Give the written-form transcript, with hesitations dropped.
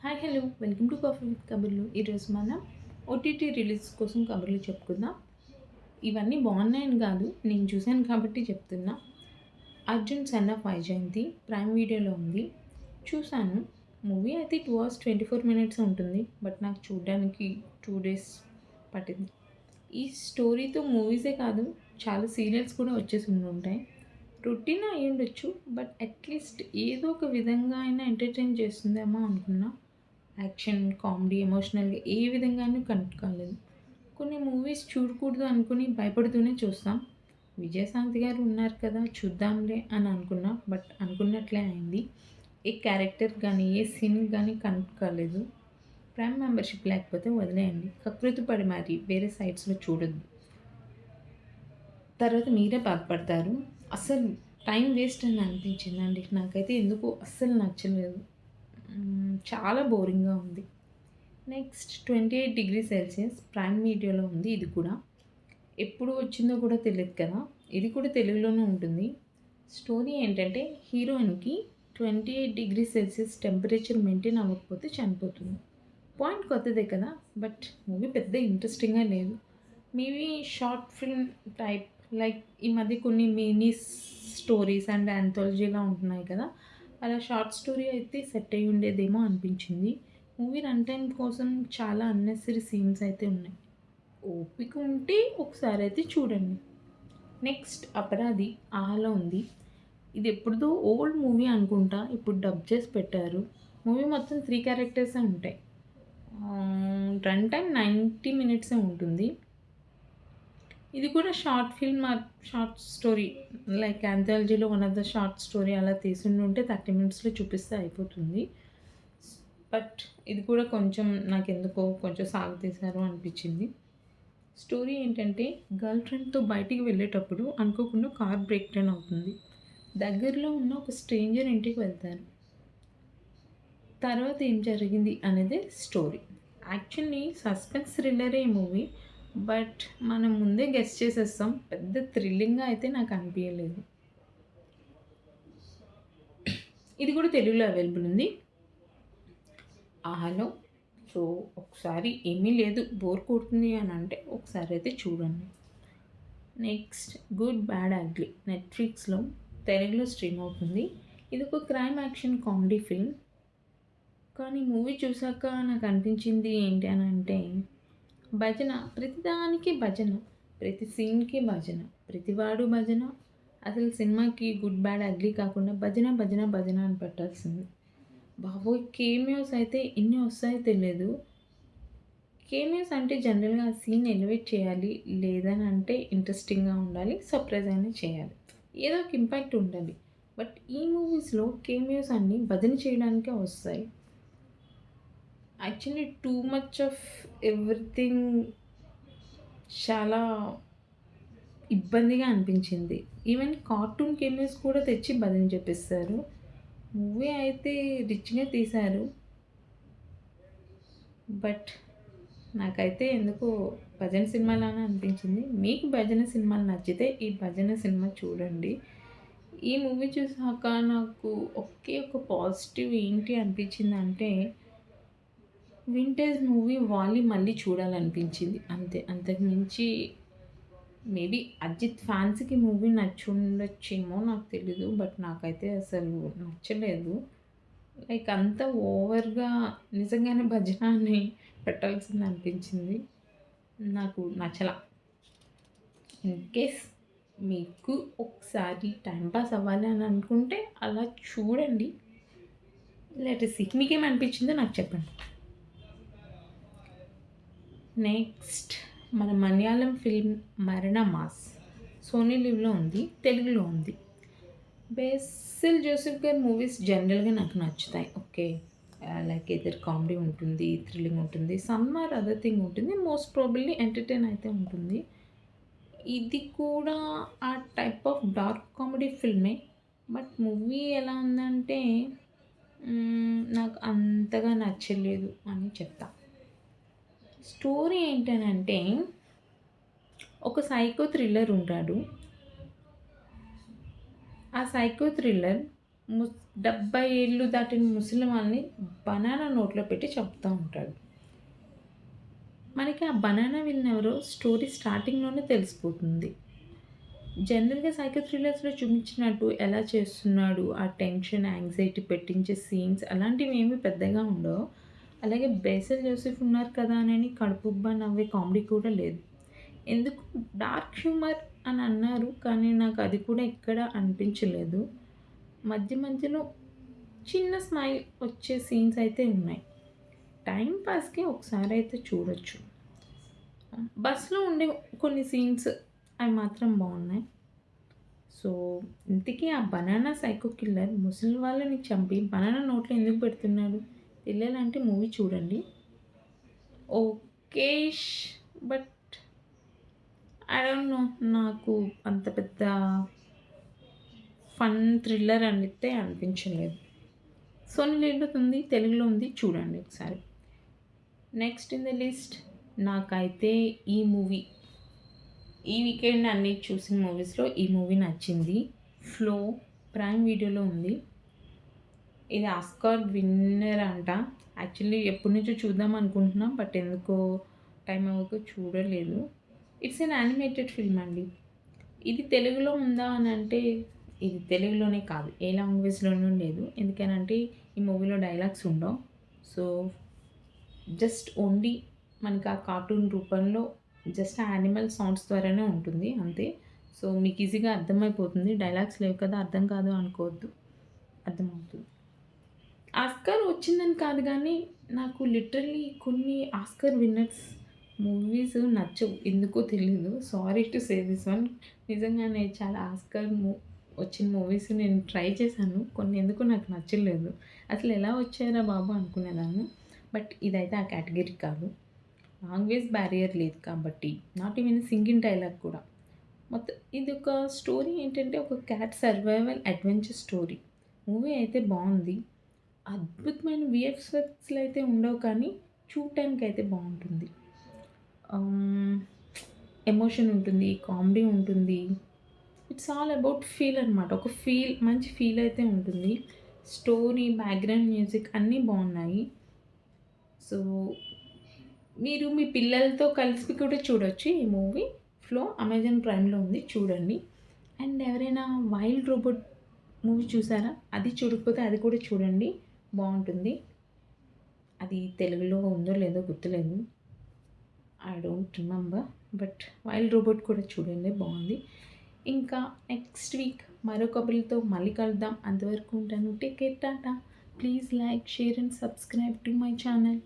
Hi hello welcome to coffee with కబుర్లు. ఈరోజు మనం ఓటీటీ రిలీజ్ కోసం కబుర్లు చెప్పుకుందాం. ఇవన్నీ బాగున్నాయని కాదు, నేను చూశాను కాబట్టి చెప్తున్నా. Arjun son of Vyjayanthi prime వీడియోలో ఉంది. చూశాను. మూవీ అయితే 2 hours 24 minutes ఉంటుంది. బట్ నాకు చూడడానికి 2 days పట్టింది. ఈ స్టోరీతో మూవీసే కాదు, చాలా సీరియల్స్ కూడా వచ్చేసి ఉంటాయి. రొటీన్ అయ్యుండొచ్చు, బట్ అట్లీస్ట్ ఏదో ఒక విధంగా అయినా ఎంటర్టైన్ చేస్తుందేమో అనుకున్నా. యాక్షన్, కామెడీ, ఎమోషనల్‌గా ఏ విధంగానూ కనెక్ట్ కాలేదు. కొన్ని మూవీస్ చూడకూడదు అనుకుని భయపడుతూనే చూస్తాం. విజయశాంతి గారు ఉన్నారు కదా, చూద్దాంలే అని అనుకున్నా. బట్ అనుకున్నట్లే అయింది. ఏ క్యారెక్టర్ కానీ, ఏ సీన్‌కి కానీ కనెక్ట్ కాలేదు. ప్రైమ్ మెంబర్‌షిప్ లేకపోతే వదిలేయండి. కకృతి పడి మరి వేరే సైట్స్‌లో చూడొద్దు. తర్వాత మీరే బాధపడతారు. అసలు టైం వేస్ట్ అని అనిపించిందండి. నాకైతే ఎందుకో అస్సలు నచ్చలేదు. చాలా బోరింగ్‌గా ఉంది. నెక్స్ట్ 28°C ప్రైమ్ వీడియోలో ఉంది ఇది కూడా. ఎప్పుడు వచ్చిందో కూడా తెలీదు కదా! ఇది కూడా తెలుగులోనే ఉంటుంది. స్టోరీ ఏంటంటే హీరోయిన్‌కి 28°C టెంపరేచర్ మెయింటైన్ అవ్వకపోతే చనిపోతుంది. పాయింట్ కొత్తదే కదా! బట్ మూవీ పెద్ద ఇంట్రెస్టింగ్‌గా లేదు. Maybe short film type like ఈ మధ్య కొన్ని మినీ స్టోరీస్ అండ్ యాంథాలజీలా ఉంటున్నాయి కదా! అలా షార్ట్ స్టోరీ అయితే సెట్ అయ్యి ఉండేదేమో అనిపించింది. మూవీ రన్ టైమ్ కోసం చాలా అన్నెసరీ సీన్స్ అయితే ఉన్నాయి. ఓపిక ఉంటే ఒకసారి అయితే చూడండి. నెక్స్ట్ 'అపరాధి' ఆహాలో ఉంది. ఇది ఎప్పుడుదో ఓల్డ్ మూవీ అనుకుంటా. ఇప్పుడు డబ్ చేసి పెట్టారు. మూవీ మొత్తం 3 క్యారెక్టర్సే ఉంటాయి. రన్ టైమ్ 90 minutes ఉంటుంది. ఇది కూడా short film or short story like యాంథాలజీలో one of the short story అలా తీసుండుంటే 30 minutesలో చూపిస్తే అయిపోతుంది. బట్ ఇది కూడా కొంచెం నాకెందుకో కొంచెం సాగతీశారు అనిపించింది. స్టోరీ ఏంటంటే గర్ల్ ఫ్రెండ్‌తో బయటికి వెళ్ళేటప్పుడు అనుకోకుండా కార్ బ్రేక్ డౌన్ అవుతుంది. దగ్గరలో ఉన్న ఒక స్ట్రేంజర్ ఇంటికి వెళ్తారు. తర్వాత ఏం జరిగింది అనేదే స్టోరీ. యాక్చువల్లీ సస్పెన్స్ థ్రిల్లరే ఈ మూవీ. బట్ మనం ముందే గెస్ చేసేస్తాం. పెద్ద థ్రిల్లింగ్‌గా అయితే నాకు అనిపియలేదు. ఇది కూడా తెలుగులో అవైలబుల్ ఉంది. ఆహాలో. సో, ఒకసారి ఏమీ లేదు బోర్ కొడుతుంది అని అంటే ఒకసారి అయితే చూడండి. నెక్స్ట్ 'గుడ్ బ్యాడ్ అగ్లీ' నెట్‌ఫ్లిక్స్‌లో తెలుగులో స్ట్రీమ్ అవుతుంది. ఇది ఒక క్రైమ్ యాక్షన్ కామెడీ ఫిల్మ్. కానీ మూవీ చూసాక నాకు అనిపించింది ఏంటి అని అంటే భజన, ప్రతిదానికి భజన, ప్రతి సీన్‌కి భజన, ప్రతివాడు భజన. అసలు సినిమాకి 'గుడ్ బ్యాడ్ అగ్లీ' కాకుండా భజన, భజన, భజన అని పెట్టాల్సింది. బాబోయ్! కేమియోస్ అయితే ఎన్ని వస్తాయో తెలియదు. కేమియోస్ అంటే జనరల్‌గా ఆ సీన్ ఎలివేట్ చేయాలి. లేదనంటే ఇంట్రెస్టింగ్‌గా ఉండాలి. సర్ప్రైజ్ అయినా చేయాలి. ఏదో ఒక ఇంపాక్ట్ ఉండాలి. బట్ ఈ మూవీస్‌లో కేమియోస్ అన్నీ భజన చేయడానికే వస్తాయి. Actually too much of everything చాలా ఇబ్బందిగా అనిపించింది. ఈవెన్ కార్టూన్ కెమియోస్ కూడా తెచ్చి భజన చేపిస్తారు. మూవీ అయితే రిచ్‌గా తీశారు. బట్ నాకైతే ఎందుకో భజన సినిమాలానే అనిపించింది. మీకు భజన సినిమాలు నచ్చితే ఈ భజన సినిమా చూడండి. ఈ మూవీ చూసాక నాకు ఒకే ఒక పాజిటివ్ ఏంటి అనిపించిందంటే వింటేజ్ మూవీ 'వాలి' మళ్ళీ చూడాలనిపించింది అంతే. అంతకు మించి మేబీ అజిత్ ఫ్యాన్స్‌కి మూవీ నచ్చుండొచ్చేమో నాకు తెలీదు. బట్ నాకైతే అసలు నచ్చలేదు. లైక్ అంత ఓవర్‌గా నిజంగానే భజన అని పెట్టాల్సింది అనిపించింది. నాకు నచ్చలా. ఇన్‌కేస్ మీకు ఒకసారి టైమ్ పాస్ అవ్వాలి అని అనుకుంటే అలా చూడండి. లెట్ అస్ సీ మీకేమనిపించిందో నాకు చెప్పండి. నెక్స్ట్ మన మలయాళం ఫిల్మ్ 'మరణ మాస్' సోనీ లివ్‌లో ఉంది. తెలుగులో ఉంది. బేసిల్ జోసెఫ్ గారి మూవీస్ జనరల్‌గా నాకు నచ్చుతాయి. ఓకే. లైక్ ఎయిదర్ కామెడీ ఉంటుంది, థ్రిల్లింగ్ ఉంటుంది, సమ్ ఆర్ అదర్ థింగ్ ఉంటుంది. మోస్ట్ ప్రాబబ్లీ ఎంటర్‌టైన్ అయితే ఉంటుంది. ఇది కూడా ఆ టైప్ ఆఫ్ డార్క్ కామెడీ ఫిల్మే. బట్ మూవీ ఎలా ఉందంటే నాకు అంతగా నచ్చలేదు అని చెప్తా. స్టోరీ ఏంటనంటే ఒక సైకో థ్రిల్లర్ ఉంటాడు. ఆ సైకో థ్రిల్లర్ ము 70 ఏళ్ళు దాటిన ముసలి వాళ్ళని బనానా నోట్లో పెట్టి చంపుతా ఉంటాడు. మనకి ఆ బనానా విలన్ ఎవరో స్టోరీ స్టార్టింగ్‌లోనే తెలిసిపోతుంది. జనరల్‌గా సైకో థ్రిల్లర్స్‌లో చూపించినట్టు ఎలా చేస్తున్నాడు, ఆ టెన్షన్, యాంగ్జైటీ పెట్టించే సీన్స్ అలాంటివేమీ పెద్దగా ఉండవు. అలాగే బేసిల్ జోసెఫ్ ఉన్నారు కదా అనని కడుపుబ్బా నవ్వే కామెడీ కూడా లేదు. ఎందుకు డార్క్ హ్యూమర్ అని అన్నారు, కానీ నాకు అది కూడా ఎక్కడ అనిపించలేదు. మధ్య మధ్యలో చిన్న స్మైల్ వచ్చే సీన్స్ అయితే ఉన్నాయి. టైం పాస్‌కి ఒకసారయితే చూడొచ్చు. బస్‌లో ఉండే కొన్ని సీన్స్ అవి మాత్రం బావున్నాయి. సో, ఇంతకీ ఆ బనానా సైకో కిల్లర్ ముసలి వాళ్ళని చంపి బనానా నోట్లో ఎందుకు పెడుతున్నాడు? తెలియాలంటే మూవీ చూడండి. ఓకేష్ బట్ ఐ డోంట్ నో. నాకు అంత పెద్ద ఫన్ థ్రిల్లర్ అయితే అనిపించలేదు. సోనీ లీవ్‌లో ఉంది, తెలుగులో ఉంది చూడండి ఒకసారి. నెక్స్ట్ ఇన్ ద లిస్ట్ నాకైతే ఈ మూవీ ఈ వీకెండ్ అన్నీ చూసిన మూవీస్‌లో ఈ మూవీ నచ్చింది. 'ఫ్లో' ప్రైమ్ వీడియోలో ఉంది. ఇది ఆస్కార్ విన్నర్ అంట. యాక్చువల్లీ ఎప్పటినుంచో చూద్దాం అనుకుంటున్నాం. బట్ ఎందుకో టైం అవ్వక చూడలేదు. ఇట్స్ ఎన్ యానిమేటెడ్ ఫిల్మ్ అండి. ఇది తెలుగులో ఉందా అని అంటే ఇది తెలుగులోనే కాదు. ఏ లాంగ్వేజ్‌లోనూ లేదు. ఎందుకనంటే ఈ మూవీలో డైలాగ్స్ ఉండవు. సో, జస్ట్ ఓన్లీ మనకు ఆ కార్టూన్ రూపంలో జస్ట్ ఆ యానిమల్ సౌండ్స్ ద్వారానే ఉంటుంది అంతే. సో, మీకు ఈజీగా అర్థమైపోతుంది. డైలాగ్స్ లేవు కదా! అర్థం కాదు అనుకోవద్దు. అర్థమవుతుంది. ఆస్కార్ వచ్చిందని కాదు గానీ, నాకు లిటరల్లీ కొన్ని ఆస్కార్ విన్నర్స్ మూవీస్ నచ్చవు. ఎందుకో తెలీదు. Sorry to say this one. నిజంగానే చాలా ఆస్కార్ వచ్చిన మూవీస్ నేను ట్రై చేశాను. కొన్ని ఎందుకో నాకు నచ్చలేదు. అసలు ఎలా వచ్చారా బాబు అనుకునేదాన్ని. బట్ ఇదైతే ఆ కేటగిరీ కాదు. లాంగ్వేజ్ బ్యారియర్ లేదు కాబట్టి, నాట్ ఈవెన్ సింగిల్ డైలాగ్ కూడా. మొత్తం ఇదొక స్టోరీ ఏంటంటే, ఒక cat survival adventure story. Movie అయితే బావుంది. అద్భుతమైన వీఎఫ్ఎక్స్‌లు అయితే ఉండవు కానీ, చూడటానికైతే బావుంటుంది. ఎమోషన్ ఉంటుంది, కామెడీ ఉంటుంది. ఇట్స్ ఆల్ అబౌట్ ఫీల్ అనమాట. ఒక మంచి ఫీల్ అయితే ఉంటుంది. స్టోరీ, బ్యాక్‌గ్రౌండ్ మ్యూజిక్ అన్నీ బావున్నాయి. సో, మీరు మీ పిల్లలతో కలిసి కూడా చూడొచ్చు ఈ మూవీ. 'ఫ్లో' అమెజాన్ ప్రైమ్‌లో ఉంది చూడండి. అండ్ ఎవరైనా 'వైల్డ్ రోబోట్' మూవీ చూసారా? అది చూడకపోతే అది కూడా చూడండి. బావుంటుంది. అది తెలుగులో ఉందో లేదో గుర్తులేదు. I don't remember. But 'wild robot' కూడా చూడండి బావుంది. ఇంకా నెక్స్ట్ వీక్ మరో కబుర్లతో మళ్ళీ కలుద్దాం. అంతవరకు ఉంటాను. Take care. Tata. Please like, share and subscribe to my channel.